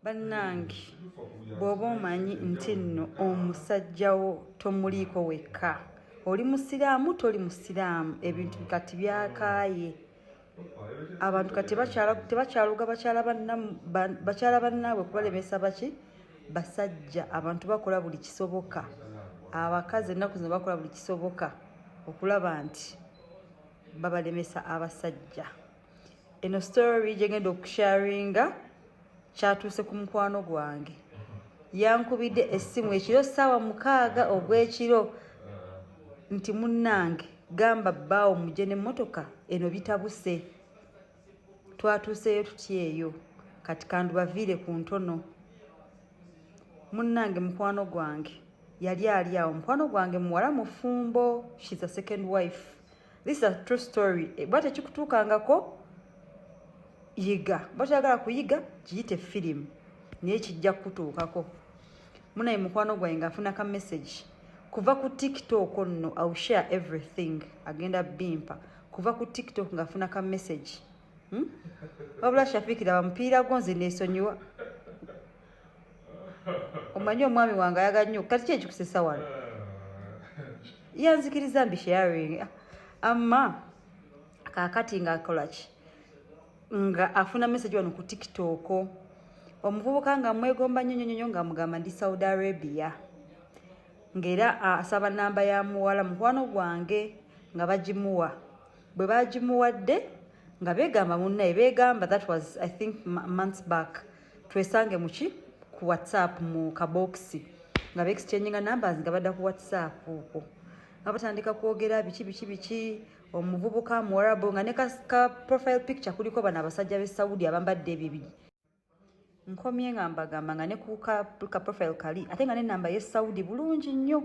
Bannange bw'oba omanyi nti nno omusajjawo tomuliiko wekka, oli musiraamu toli musiraamu, ebintu kati byakaaye. Abantu kati tebakyaluga bakyala bannaabwe kubalemesa baki basajja. Abantu bakola buli kisoboka, abakazi ennaku zino bakola buli kisoboka okulaba nti babalemesa abasajja. Eno story gye ngenda okusharinga kyatuuse ku mukwano gwange. Yankubidde essimu ekiro ssaawa 6 ogw'ekiro nti munnange gamba bbaawo mujje n'emmotoka eno bitabuse. Twatuuseyo tutyeyo kati kandubaviire ku ntono. Munnange mukwano gwange yali ali awo. Mukwano gwange muwala mufumbo, she's a second wife. This is a true story. Bwate kikutuukangako yiga, bw'otoyagala kuyiga kiyite firimu naye kijja kutuukako. Munaye mukwano gwange ng'afuna ka message kuva ku TikTok nno, I'll share everything, agenda bimpa kuva ku TikTok ng'afuna ka message. Wabula Shafikira bamupiira gonze neesonyiwa. Omanyi omwami wange ayaga nnyo, kati ki ekikusesa wano? Yanzikiriza mbi sharing. Amma kaakati ng'akola ki? Nga afuna message wano ku TikTok. Omuvubuka nga mwegomba nnyo ng'amugamba ndi Saudi Arabia. Ng'era asaba namba ya muwala mukwano gwange nga bagimuwa. Bwe bagimuwadde nga beegamba munnaye, beegamba that was I think months back, twesange muki ku WhatsApp mu kaboksi nga beexchanging numbers nga badda ku WhatsApp okwo. Nga batandika kwogera biki omuvubuka Mwarabu nga ne ka profile picture kuliko bano abasajja b'e Saudi abambadde ebibiri. Nkomye nga mbagamba nga ne ku ka profile kali ate nga ne namba y'e Saudi bulungi nnyo.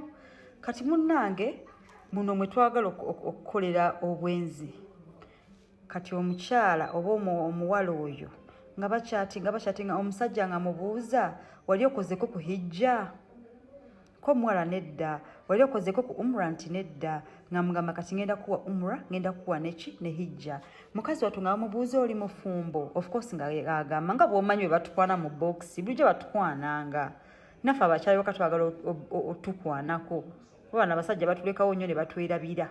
Kati munnange muno mwe twagala okukolera obwenzi. Kati omukyala oba omuwala oyo nga bakyatinga omusajja nga mubuuza wali okozeko ku hijja? Ko muwala nedda. Wali okozeko ku umra? Nti nedda. Nga mugamba kati ngenda kuwa umra, ngenda kuwa neki ne hijja. Mukazi wattu nga bamubuuza oli mufumbo, of course nga agamba nga bw'omanyi bwe batukwana mu box bulijjo batukwananga. Naffe abakyali waka twagala otukwanako. Bano abasajja batulekawo nnyo ne batwerabira.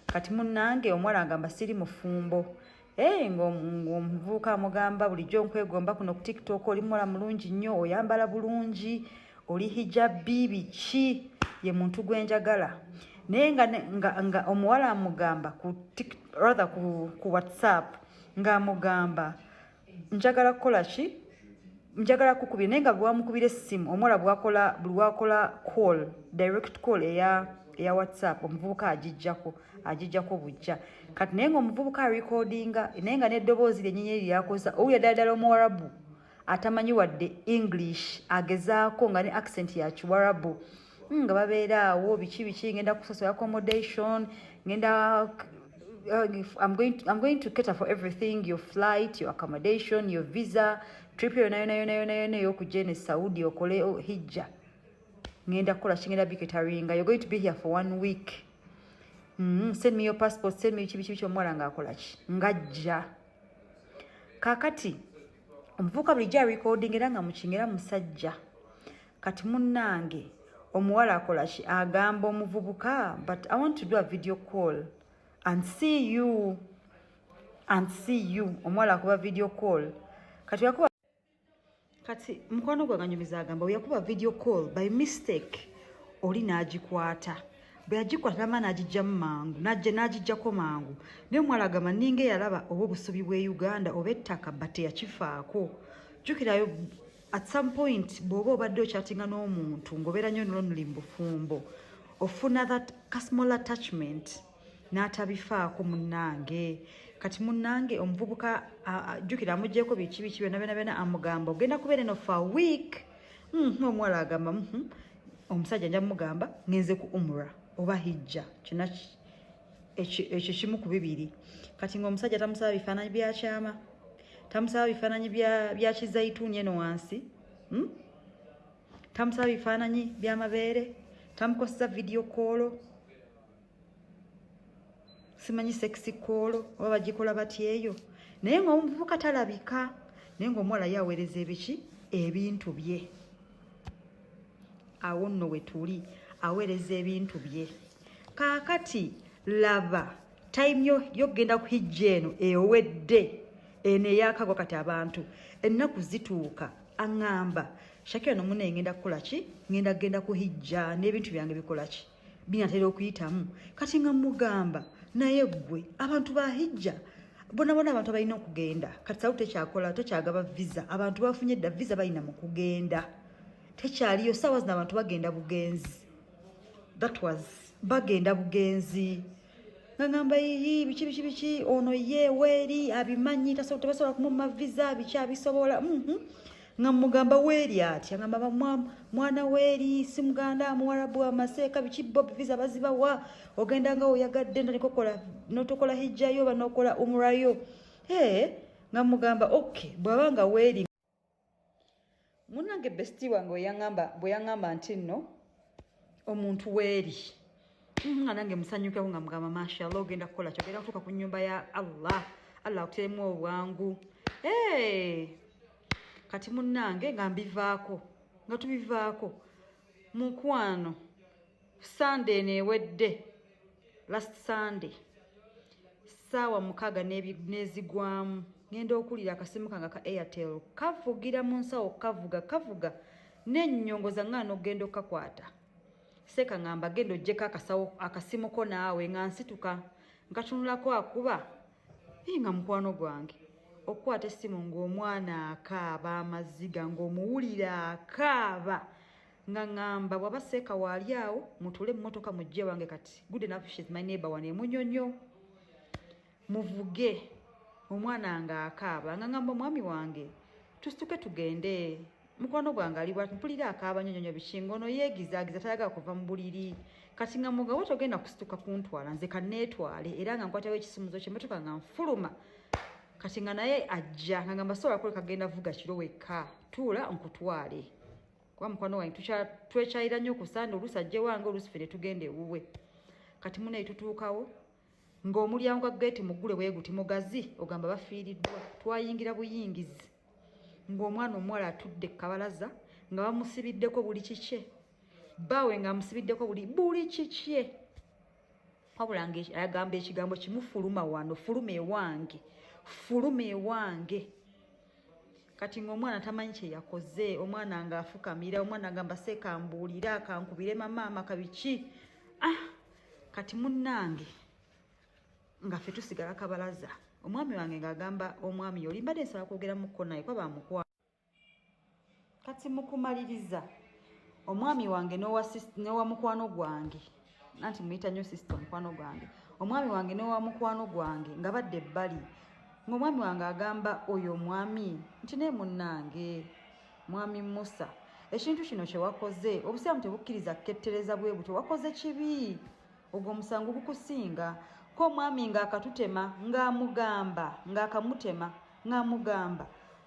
Kati munnange omuwala agamba siri mufumbo. Ng'omuvubuka amugamba bulijjo nkwegomba kuno ku TikTok, oli muwala mulungi nnyo, oyambala bulungi, oli hijabi, biki ye muntu gwenjagala. Naye nga omuwala amugamba ku WhatsApp ng'amugamba njagala kukola ki? Njagala kukubira. Naye nga bwamukubira essimu omuwala bwakola call, direct call eya WhatsApp, omuvubuka agijjako bujja. Kati naye ng'omuvubuka recordinga naye nga n'eddoboozi lyennyini lyakoza owulira ddala Omuwarabu atamanyi wadde English agezaako nga ne accent ya Kiwarabu. Nga babeera awo biki ngenda kusasula accommodation, ngenda I'm going to cater for everything, your flight, your accommodation, your visa, trip yona y'okujja ne Saudi okole hijja. Ngenda kukola kingenda biketaringa, you're going to be here for 1 week. Send me your passport, send me biki omwala ng'akola ki? Ngajja. Kaakati omuvubuka bulijjo recording era nga mukingira musajja. Kati munnange omuwala akola ki? Agamba omuvubuka, but I want to do a video call and see you. Omuwala akuba video call. Kati mukwano gwe nganyumiza agamba we yakuba video call by mistake oli n'agikwata. Bwe yagikwata n'amaana agijjamu mangu, n'agijjako mangu. Naye omuwala agamba ninga yalaba oba obusubi bw'e Uganda oba ettaka bate yakifaako. Jjukirayo at some point bw'oba obadde okyatinga n'omuntu ng'obeera nnyo lonely mu bufumbo, ofuna that small attachment n'atabifaako munnange. Kati munnange omuvubuka jjukira amuggyeko biki byonna amugamba ogenda kubeera eno for a week. Omuwala agamba omusajja nja mugamba ngenze ku umra oba hijja, kina ekyo kimu ku bibiri. Kati ng'omusajja tamusaba bifaananyi bya kyama, tamusaba bifaananyi bya kizayituuni eno wansi, tamusaba bifaananyi by'amabeere, tamukozesa video call, simanyi sexy call oba bagikola batya eyo. Naye ng'omuvubuka talabika, naye ng'omuwala yaweereza ebiki ebintu bye. Awo nno we tuli aweereza ebintu bye. Kaakati laba time yo genda kuhijja eno ewedde eno eyakagwa kati abantu ennaku zituuka aŋŋamba Shakira no munne ngenda kukola ki ngenda kuhijja n'ebintu byange bikola ki binatera okuyitamu kati nga mugamba naye gwe abantu bahijja bona abantu balina okugenda kati sawu tekyakola tokyagaba visa abantu bafunye dda visa balina mu kugenda tekyaliyo sawa zina abantu bagenda bugenzi that was bagenda bugenzi ngamba yi biki ono ye weri abimanyi tasobola kumumma visa bikyabisobola nga mugamba weri ati ngamba mwana weri simuganda muwarabu amaseka biki bob visa bazibawa ogenda nga oyagadde notokola hijjayo banokola umrayo nga mugamba okay bwabanga weri munange besti wange bwe yangamba nti nno omuntu weri nange musanyukeko nga mugamba mashallah ogenda kukola kyo ogenda kutuuka ku nnyumba ya Allah akuteremu obwangu kati munnange nga tubivaako mukwano Sunday neewedde last Sunday saawa 6 n'ezigwamu ngenda okulira akasimu kange ka Airtel kavugira mu nsawo kavuga n'ennyongo zaŋŋaana okugenda okakwata seka ngamba genda ojjeko akasimu ko naawe nga nsituka nkatunulako akuba nga mukwano gwange okukwata essimu ng'omwana akaaba amaziga ng'omuwulira akaaba nga ngamba bw'aba seeka waali awo mutule emmotoka mujje wange kati good enough she's my neighbor wane munyonyo muvuge omwana nga akaaba nga ngamba mwami wange tusituke tugende mukwano gwange ali bwati mpulira akaaba nyonyonyo bikingo ono yeegizaagiza tayagala kuva mu buliri kati nga mugawo togenda kusituka kuntwala nze kanneetwale era nga nkwatawo ekisumuzo ky'emmotoka nga nfuluma kati nga naye ajja nga ngamba sobola kuleka genda vuga kiro wekka tuula nkutwale kuba mukwano wange twekyayira nnyo ku Sande oluusi ajje wange oluusi ffe ne tugenda ewuwe kati munaye tutuukawo ng'omulyango gwa geeti muggule bwe guti mugazi ogamba bafiiriddwa twayingira buyingizi ng'omwana omuwala atudde kabalaza nga bamusibiddeko buli kikye baawe nga amusibiddeko buli kikye wabula agamba ekigambo kimu fuluma wano fuluma ewange kati ng'omwana tamanyi kye yakoze omwana nga afukamira omwana agamba sekambuulira kankubire mama kabiki kati munnange nga ffe tusigala kabalaza omwami wange ng'agamba omwami yolimbadde nsaba kwogera mukko naye kwa bamukwa kati mukumaliriza omwami wange n'owa mukwano gwange anti muyita nnyo sister mukwano gwange omwami wange n'owa mukwano gwange nga badde ebbali ng'omwami wange agamba oyo omwami nti naye munnange mwami Musa ekintu kino kye wakoze obusiraamu tebukkiriza kkettereza bwe butyo wakoze kibi ogwo omusango gukusinga ko omwami ng'akatutema ng'akamutema ng'amugamba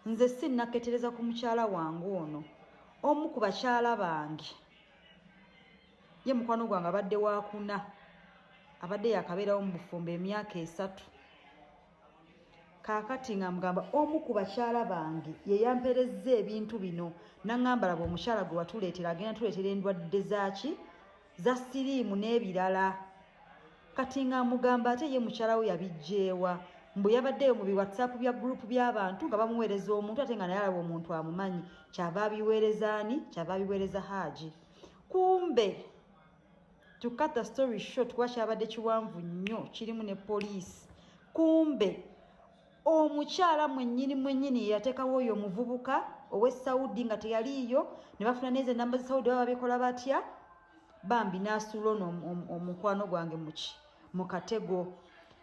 nze sinnakettereza ku mukyala wange ono omu ku bakyala bange ye mukwano gwange abadde wakuna abadde yakabeerawo mu bufumbo emyaka 3 kaakati nga mugamba omu ku bakyala bange ye yamperezza ebintu bino naŋŋamba laba omukyala gwe watuleetera agenda tuleetera endwadde za siriimu n'ebirala kati nga mugamba ate ye mukyala we yabijjeewa mbu yabaddeyo mu biwhatsapp bya gurupu by'abantu nga bamuweereza omuntu ate nga naye alaba omuntu amumanyi kyava abiweereza Haji kumbe to cut the story short kuba kyabadde kiwanvu nnyo kirimu ne poliisi kumbe omukyala mwennyini yateekawo oyo omuvubuka ow'e-Saudi nga teyaliiyo ne bafuna neze enamba z'e-Saudi baba bekola batya bambi n'asuula ono omukwano gwange mu katego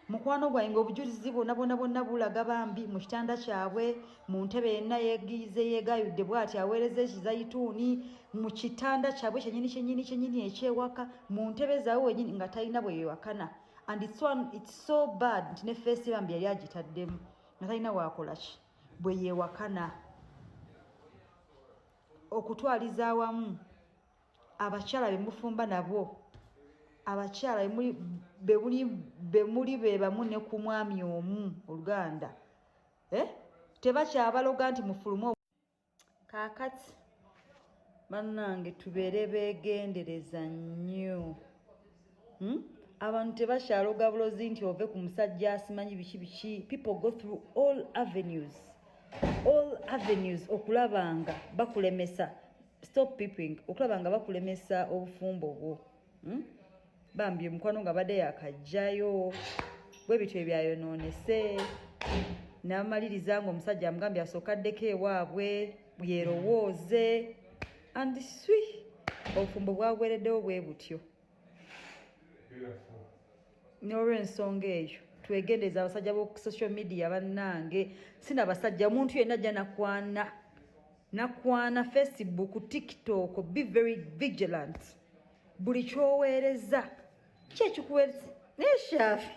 mukwano gwange obujulizi bonna bulaga bambi mu kitanda kyabwe mu ntebe yenna yeegayudde bw'ati aweereza ekizayituuni mu kitanda kyabwe kyennyini ekyewaka mu ntebe zaabwe wennyini nga talina bwe yewakana and it's so bad nti ne feesi bambi yali agitaddemu nga talina waakola ki bwe yeewakana okutwaliza awamu abakyala bemufumba nabo abakyala bemuli be bamu ne ku mwami omu Oluganda tebakyabaloga nti mufulume Kaakati bannange tubeere beegendereza nnyo. Abantu tebakyaloga bulozi nti ove ku musajja asimanyi biki. People go through all avenues okulaba nga bakulemesa. Stop peeping. Okulaba nga bakulemesa obufumbo bwo. Bambi omukwano nga badde yakajjayo bwe bityo ebyayonoonese n'amaliriza ng'omusajja amugambye asooka addeko ewaabwe yerowooze and swi obufumbo bwagwereddewo bwe butyo. N'olw'ensonga eyo twegendeza abasajja b'oku social media bannange. Sina basajja, omuntu yenna ajja nakwana Facebook, TikTok. Be very vigilant. Buli kyoweereza kyekikuweereza neshafi